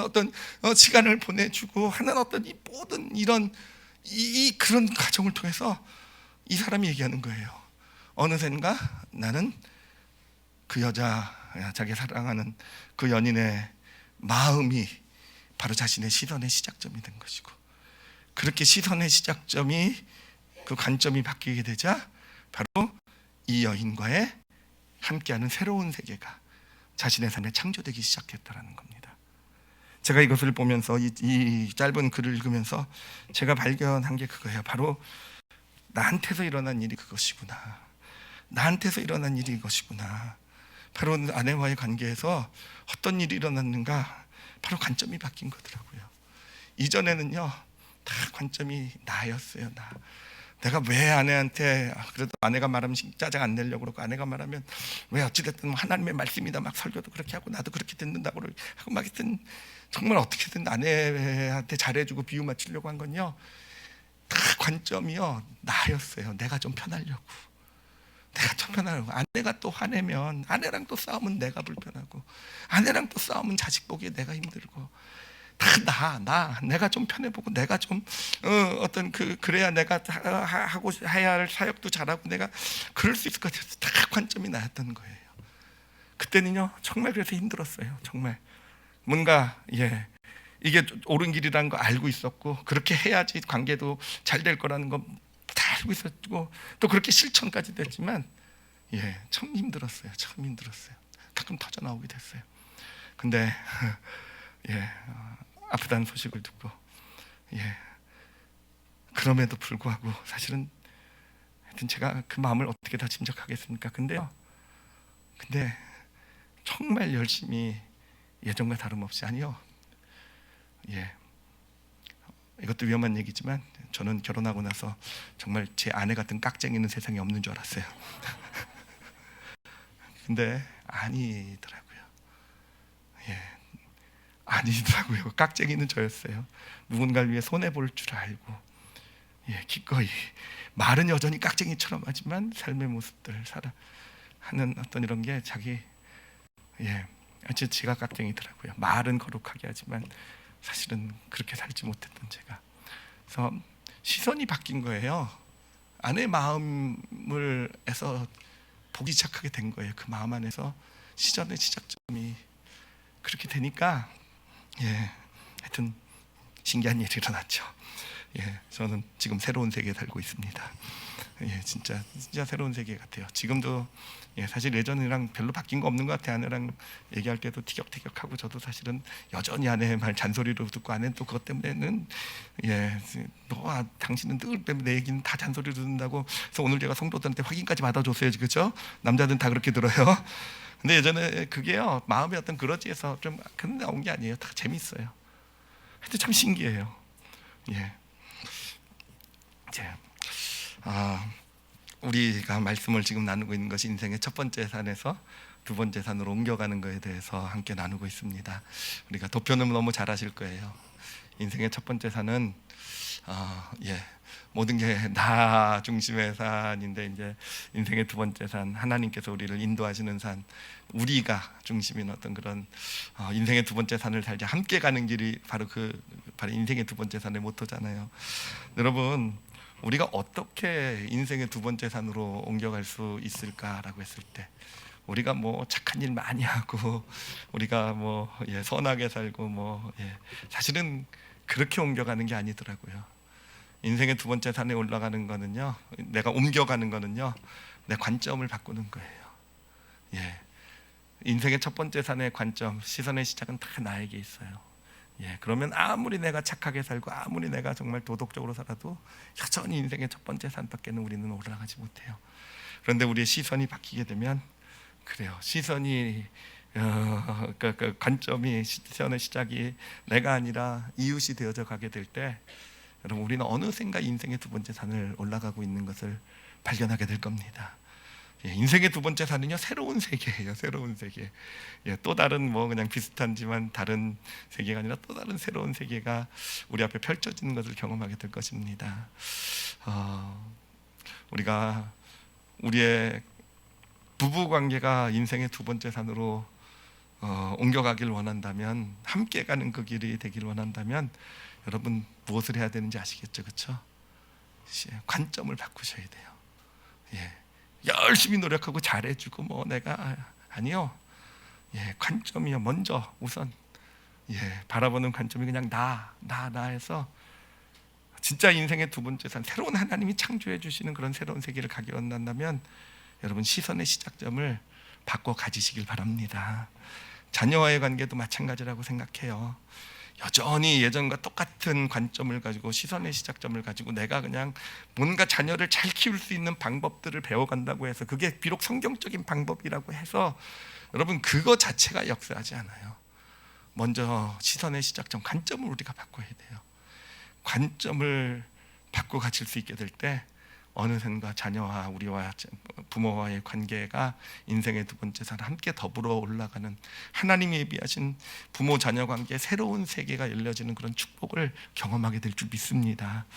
S1: 어떤 시간을 보내주고 하는 어떤 이 모든 이런 그런 과정을 통해서 이 사람이 얘기하는 거예요. 어느샌가 나는 그 여자, 자기 사랑하는 그 연인의 마음이 바로 자신의 시선의 시작점이 된 것이고, 그렇게 시선의 시작점이, 그 관점이 바뀌게 되자 바로 이 여인과의 함께하는 새로운 세계가 자신의 삶에 창조되기 시작했다라는 겁니다. 제가 이것을 보면서 이 짧은 글을 읽으면서 제가 발견한 게 그거예요. 바로 나한테서 일어난 일이 그것이구나. 나한테서 일어난 일이 이것이구나. 바로 아내와의 관계에서 어떤 일이 일어났는가, 바로 관점이 바뀐 거더라고요. 이전에는요, 다 관점이 나였어요. 내가 왜 아내한테, 그래도 아내가 말하면 짜증 안 내려고 그러고, 아내가 말하면 왜 어찌됐든 하나님의 말씀이다 막 설교도 그렇게 하고 나도 그렇게 듣는다고 하고 막 하여튼 정말 어떻게든 아내한테 잘해주고 비유 맞추려고 한 건요, 다 관점이요, 나였어요. 내가 좀 편하려고. 아내가 또 화내면, 아내랑 또 싸우면 내가 불편하고, 아내랑 또 싸우면 자식 보기에 내가 힘들고, 다 내가 좀 편해보고, 내가 좀 어떤 그래야 내가 하고 해야 할 사역도 잘하고 내가 그럴 수 있을 것 같아서 다 관점이 나였던 거예요. 그때는요, 정말 그래서 힘들었어요. 정말 뭔가 이게 옳은 길이라는 거 알고 있었고, 그렇게 해야지 관계도 잘 될 거라는 거 다 알고 있었고, 또 그렇게 실천까지 됐지만 참 힘들었어요. 참 힘들었어요. 가끔 터져 나오게 됐어요. 근데 아프다는 소식을 듣고 그럼에도 불구하고 사실은 하여튼 제가 그 마음을 어떻게 다 짐작하겠습니까? 근데 정말 열심히 예전과 다름없이, 아니요, 이것도 위험한 얘기지만 저는 결혼하고 나서 정말 제 아내 같은 깍쟁이는 세상에 없는 줄 알았어요. 근데 아니더라고요. 아니더라고요. 깍쟁이는 저였어요. 누군가를 위해 손해볼 줄 알고, 기꺼이 말은 여전히 깍쟁이처럼 하지만 삶의 모습들 하는 어떤 이런 게 제가 깍쟁이더라고요. 말은 거룩하게 하지만 사실은 그렇게 살지 못했던 제가. 그래서 시선이 바뀐 거예요. 아내 마음을 해서 보기 시작하게 된 거예요. 그 마음 안에서 시선의 시작점이 그렇게 되니까 하여튼 신기한 일이 일어났죠. 저는 지금 새로운 세계에 살고 있습니다. 진짜 새로운 세계 같아요. 지금도 사실 예전이랑 별로 바뀐 거 없는 것 같아요. 아내랑 얘기할 때도 티격태격하고, 저도 사실은 여전히 아내 말 잔소리로 듣고, 아내는 또 그것 때문에는 당신은 늘 내 얘기는 다 잔소리로 듣는다고. 그래서 오늘 제가 성도들한테 확인까지 받아줬어요. 그렇죠? 남자들은 다 그렇게 들어요. 근데 예전에 그게요, 마음의 어떤 그러지에서 좀 그런 나온 게 아니에요. 다 재밌어요. 하여튼 참 신기해요. 우리가 말씀을 지금 나누고 있는 것이 인생의 첫 번째 산에서 두 번째 산으로 옮겨가는 것에 대해서 함께 나누고 있습니다. 우리가 도표는 너무 잘 아실 거예요. 인생의 첫 번째 산은 모든 게 나 중심의 산인데, 이제 인생의 두 번째 산, 하나님께서 우리를 인도하시는 산, 우리가 중심인 어떤 그런 인생의 두 번째 산을 살자, 함께 가는 길이 바로 인생의 두 번째 산의 모토잖아요. 여러분, 우리가 어떻게 인생의 두 번째 산으로 옮겨갈 수 있을까라고 했을 때, 우리가 뭐 착한 일 많이 하고 우리가 선하게 살고 사실은 그렇게 옮겨가는 게 아니더라고요. 인생의 두 번째 산에 올라가는 거는요, 내가 옮겨가는 거는요, 내 관점을 바꾸는 거예요. 인생의 첫 번째 산의 관점, 시선의 시작은 다 나에게 있어요. 그러면 아무리 내가 착하게 살고 아무리 내가 정말 도덕적으로 살아도 여전히 인생의 첫 번째 산밖에는 우리는 올라가지 못해요. 그런데 우리의 시선이 바뀌게 되면 그래요. 시선이 그 관점이, 시선의 시작이 내가 아니라 이웃이 되어져 가게 될 때, 여러분, 우리는 어느샌가 인생의 두 번째 산을 올라가고 있는 것을 발견하게 될 겁니다. 인생의 두 번째 산은요, 새로운 세계예요. 새로운 세계. 또 다른 그냥 비슷하지만 다른 세계가 아니라 또 다른 새로운 세계가 우리 앞에 펼쳐지는 것을 경험하게 될 것입니다. 우리가 우리의 부부 관계가 인생의 두 번째 산으로 옮겨가길 원한다면, 함께 가는 그 길이 되길 원한다면, 여러분 무엇을 해야 되는지 아시겠죠? 그렇죠? 관점을 바꾸셔야 돼요. 열심히 노력하고 잘해주고 내가 아니요. 관점이요. 먼저 우선 바라보는 관점이 그냥 나 해서 진짜 인생의 두 번째 산, 새로운 하나님이 창조해 주시는 그런 새로운 세계를 가기 원한다면, 여러분 시선의 시작점을 바꿔 가지시길 바랍니다. 자녀와의 관계도 마찬가지라고 생각해요. 여전히 예전과 똑같은 관점을 가지고, 시선의 시작점을 가지고 내가 그냥 뭔가 자녀를 잘 키울 수 있는 방법들을 배워간다고 해서, 그게 비록 성경적인 방법이라고 해서 여러분 그거 자체가 역사하지 않아요. 먼저 시선의 시작점, 관점을 우리가 바꿔야 돼요. 관점을 바꿔 가질 수 있게 될 때 어느샌가 자녀와 우리와 부모와의 관계가 인생의 두 번째 산, 함께 더불어 올라가는, 하나님이 예비하신 부모 자녀 관계의 새로운 세계가 열려지는 그런 축복을 경험하게 될 줄 믿습니다.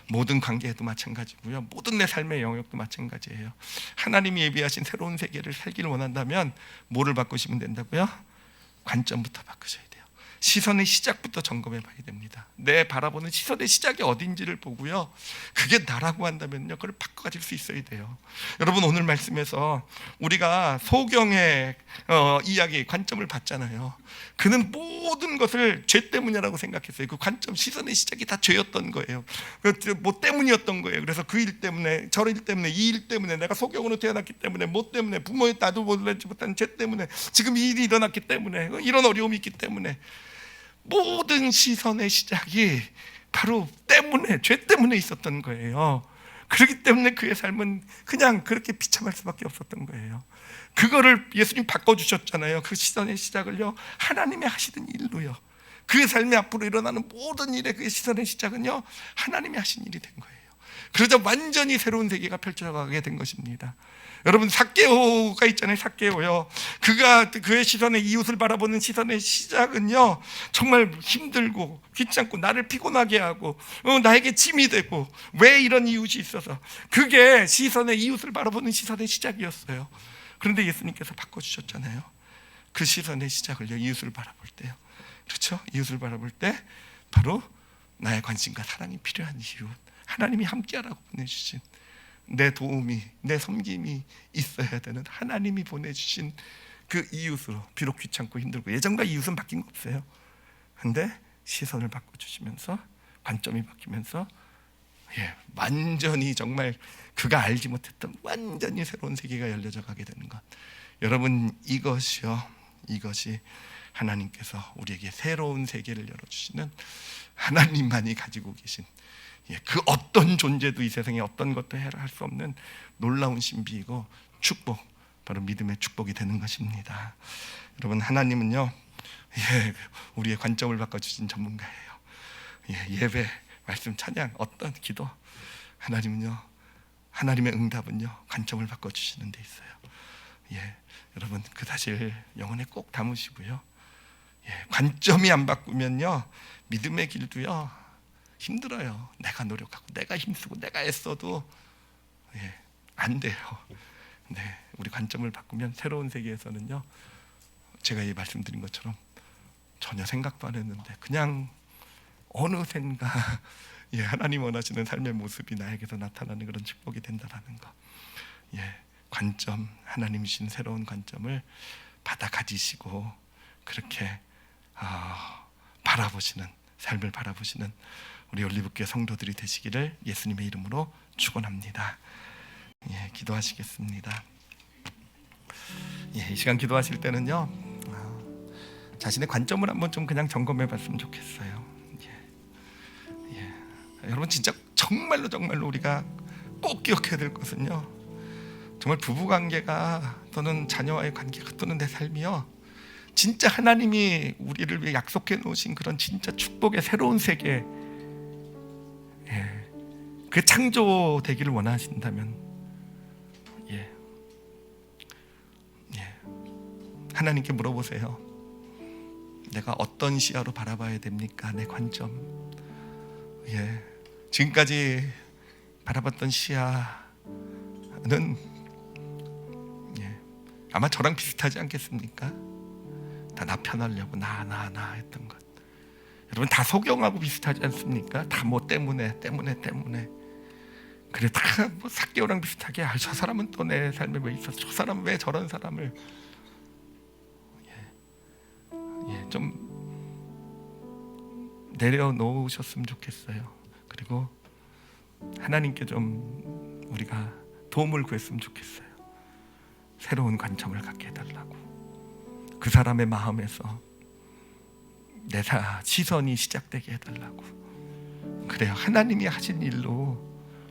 S1: 모든 관계에도 마찬가지고요, 모든 내 삶의 영역도 마찬가지예요. 하나님이 예비하신 새로운 세계를 살기를 원한다면 뭐를 바꾸시면 된다고요? 관점부터 바꾸셔야 돼요. 시선의 시작부터 점검해 봐야 됩니다. 내 바라보는 시선의 시작이 어딘지를 보고요, 그게 나라고 한다면요, 그걸 바꿔가질 수 있어야 돼요. 여러분, 오늘 말씀에서 우리가 소경의 이야기, 관점을 봤잖아요. 그는 모든 것을 죄 때문이라고 생각했어요. 그 관점, 시선의 시작이 다 죄였던 거예요. 뭐 때문이었던 거예요. 그래서 그 일 때문에, 저 일 때문에, 이 일 때문에, 내가 소경으로 태어났기 때문에, 뭐 때문에, 부모의 나도 몰라지 못한 죄 때문에, 지금 이 일이 일어났기 때문에, 이런 어려움이 있기 때문에, 모든 시선의 시작이 바로 죄 때문에 있었던 거예요. 그렇기 때문에 그의 삶은 그냥 그렇게 비참할 수밖에 없었던 거예요. 그거를 예수님 바꿔주셨잖아요. 그 시선의 시작을요, 하나님이 하시던 일로요. 그의 삶에 앞으로 일어나는 모든 일에 그의 시선의 시작은요, 하나님이 하신 일이 된 거예요. 그러자 완전히 새로운 세계가 펼쳐가게 된 것입니다. 여러분, 삭개오가 있잖아요. 삭개오요, 그의 시선의, 이웃을 바라보는 시선의 시작은요, 정말 힘들고 귀찮고 나를 피곤하게 하고 나에게 짐이 되고, 왜 이런 이웃이 있어서, 그게 시선의, 이웃을 바라보는 시선의 시작이었어요. 그런데 예수님께서 바꿔주셨잖아요. 그 시선의 시작을요, 이웃을 바라볼 때요. 그렇죠? 이웃을 바라볼 때 바로 나의 관심과 사랑이 필요한 이웃, 하나님이 함께하라고 보내주신, 내 도움이, 내 섬김이 있어야 되는 하나님이 보내주신 그 이웃으로, 비록 귀찮고 힘들고, 예전과 이웃은 바뀐 거 없어요. 근데 시선을 바꿔주시면서, 관점이 바뀌면서 완전히 정말 그가 알지 못했던 완전히 새로운 세계가 열려져 가게 되는 것. 여러분, 이것이 하나님께서 우리에게 새로운 세계를 열어주시는, 하나님만이 가지고 계신 그 어떤 존재도 이 세상에 어떤 것도 해할 수 없는 놀라운 신비이고 축복, 바로 믿음의 축복이 되는 것입니다. 여러분, 하나님은요, 우리의 관점을 바꿔주신 전문가예요. 예배, 말씀, 찬양, 어떤 기도, 하나님은요, 하나님의 응답은요, 관점을 바꿔주시는 데 있어요. 여러분, 그 사실 영혼에 꼭 담으시고요, 관점이 안 바꾸면요, 믿음의 길도요 힘들어요. 내가 노력하고 내가 힘쓰고 내가 애써도 안 돼요. 네, 우리 관점을 바꾸면 새로운 세계에서는요, 제가 말씀드린 것처럼 전혀 생각도 안 했는데 그냥 어느샌가 하나님 원하시는 삶의 모습이 나에게서 나타나는 그런 축복이 된다라는 거. 관점, 하나님 주신 새로운 관점을 받아 가지시고 그렇게 바라보시는, 삶을 바라보시는 우리 올리브교회 성도들이 되시기를 예수님의 이름으로 축원합니다. 기도하시겠습니다. 이 시간 기도하실 때는요, 자신의 관점을 한번 좀 그냥 점검해 봤으면 좋겠어요. 여러분, 진짜 정말로 우리가 꼭 기억해야 될 것은요, 정말 부부관계가 또는 자녀와의 관계가 또는 내 삶이요, 진짜 하나님이 우리를 위해 약속해 놓으신 그런 진짜 축복의 새로운 세계, 그 창조되기를 원하신다면 하나님께 물어보세요. 내가 어떤 시야로 바라봐야 됩니까? 내 관점. 지금까지 바라봤던 시야는 아마 저랑 비슷하지 않겠습니까? 다 나 편하려고 나 했던 것. 여러분, 다 소경하고 비슷하지 않습니까? 다 뭐 때문에. 그래, 다 뭐 삭개오랑 비슷하게, 저 사람은 또 내 삶에 왜 있었어? 저 사람은 왜 저런 사람을? 좀 내려놓으셨으면 좋겠어요. 그리고 하나님께 좀 우리가 도움을 구했으면 좋겠어요. 새로운 관점을 갖게 해달라고. 그 사람의 마음에서 내 시선이 시작되게 해달라고. 그래요, 하나님이 하신 일로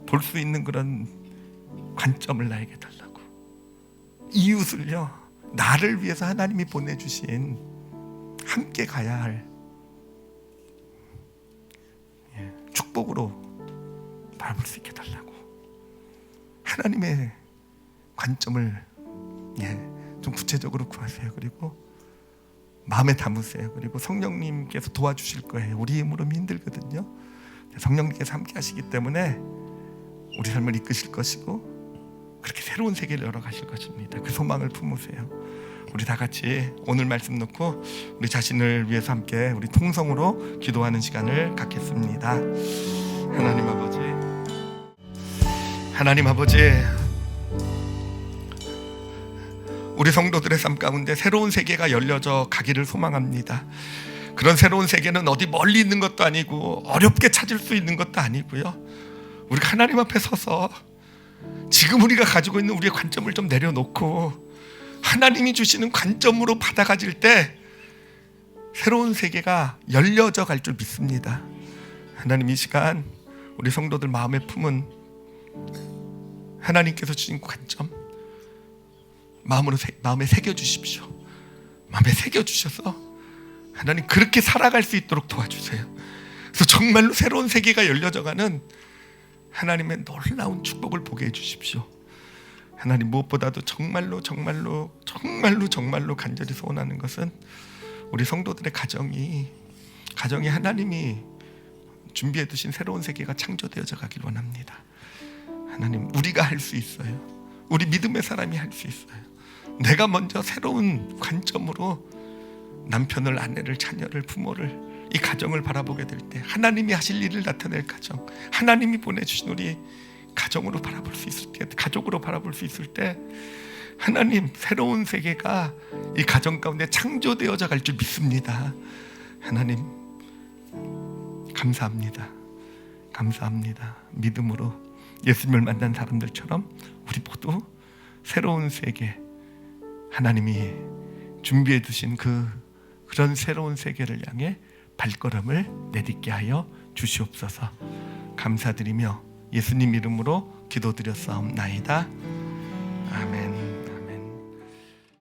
S1: 볼 수 있는 그런 관점을 나에게 달라고. 이웃을요, 나를 위해서 하나님이 보내주신, 함께 가야 할 축복으로 바라볼 수 있게 달라고. 하나님의 관점을 좀 구체적으로 구하세요. 그리고 마음에 담으세요. 그리고 성령님께서 도와주실 거예요. 우리 힘으로는 힘들거든요. 성령님께서 함께 하시기 때문에 우리 삶을 이끄실 것이고 그렇게 새로운 세계를 열어가실 것입니다. 그 소망을 품으세요. 우리 다 같이 오늘 말씀 놓고 우리 자신을 위해서 함께 우리 통성으로 기도하는 시간을 갖겠습니다. 하나님 아버지, 우리 성도들의 삶 가운데 새로운 세계가 열려져 가기를 소망합니다. 그런 새로운 세계는 어디 멀리 있는 것도 아니고 어렵게 찾을 수 있는 것도 아니고요, 우리가 하나님 앞에 서서 지금 우리가 가지고 있는 우리의 관점을 좀 내려놓고 하나님이 주시는 관점으로 받아가질 때 새로운 세계가 열려져 갈 줄 믿습니다. 하나님, 이 시간 우리 성도들 마음에 품은 하나님께서 주신 관점 마음에 새겨주십시오. 마음에 새겨주셔서 하나님 그렇게 살아갈 수 있도록 도와주세요. 그래서 정말로 새로운 세계가 열려져가는 하나님의 놀라운 축복을 보게 해주십시오. 하나님, 무엇보다도 정말로 간절히 소원하는 것은 우리 성도들의 가정이 하나님이 준비해 두신 새로운 세계가 창조되어져 가길 원합니다. 하나님, 우리가 할 수 있어요. 우리 믿음의 사람이 할 수 있어요. 내가 먼저 새로운 관점으로 남편을, 아내를, 자녀를, 부모를, 이 가정을 바라보게 될 때 하나님이 하실 일을 나타낼 가정, 하나님이 보내주신 우리 가정으로 바라볼 수 있을 때, 가족으로 바라볼 수 있을 때 하나님, 새로운 세계가 이 가정 가운데 창조되어져 갈 줄 믿습니다. 하나님, 감사합니다. 믿음으로 예수님을 만난 사람들처럼 우리 모두 새로운 세계, 하나님이 준비해 두신 그런 새로운 세계를 향해 발걸음을 내딛게 하여 주시옵소서. 감사드리며 예수님 이름으로 기도드렸사옵나이다. 아멘.